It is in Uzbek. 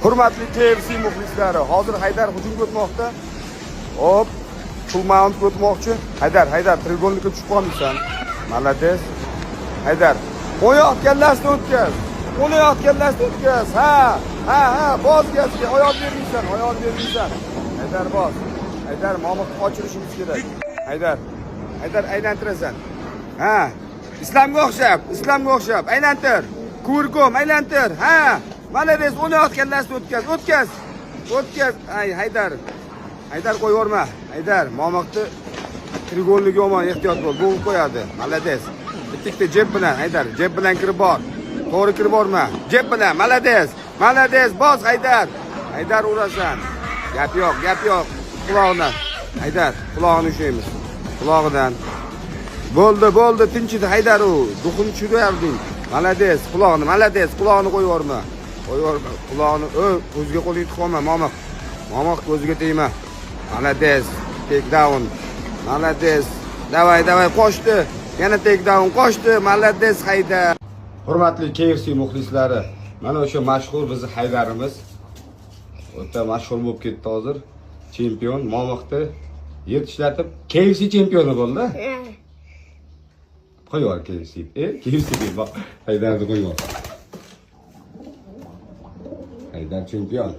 Hurmatli KFC muxlislari, hozir Haydar hujumga o'tmoqda. Hop, full mount o'tmoqchi. Haydar, trigonlikka tushib qolmaysan. Malades. Haydar, o'ynayotganlarni o'tkaz. Ha, boz gazga, oyoq bermaysan. Haydar boz. Haydar, Mo'minni qochirishimiz kerak. Haydar aylantirasan. Ha, islomga o'xshab, aylantir. Kurgom aylantir. Ha, malades, o'ynayotganlarni o'tkaz. Ay, Haydar qo'yib yuborma. Haydar, Mo'minni trigonligi yomon, ehtiyot bo'l. Bu qo'yadi. Malades. Bitta jeb bilan, Haydar, jeb bilan kirib bor. To'g'ri kirib borma. Jeb bilan, malades, boz Haydar urasan. Gap yo'q. Quloqdan. Haydar, quloqni ushlaymiz. Quloqidan. Bo'ldi, tinchidi Haydar u. Duxun tushirayapding. Malades, quloqni qo'yib yuborma. Quloqni, ko'ziga qo'lingni tiqolma, Mo'min ko'ziga tegma. Malades, take down. Malades. Davay, qochdi. Yana take down, qochdi. Malades Haydar. Hurmatli KFC muxlislari, mana o'sha mashhur bizning Haydarimiz o'ta mashhur bo'lib ketdi hozir. Chempion Mo'minni yer tishlatib KFC chempioni bo'ldi. Qo'y yubordi KFC. KFC deb bak. Haydarni qo'y yubordi. Haydar chempion.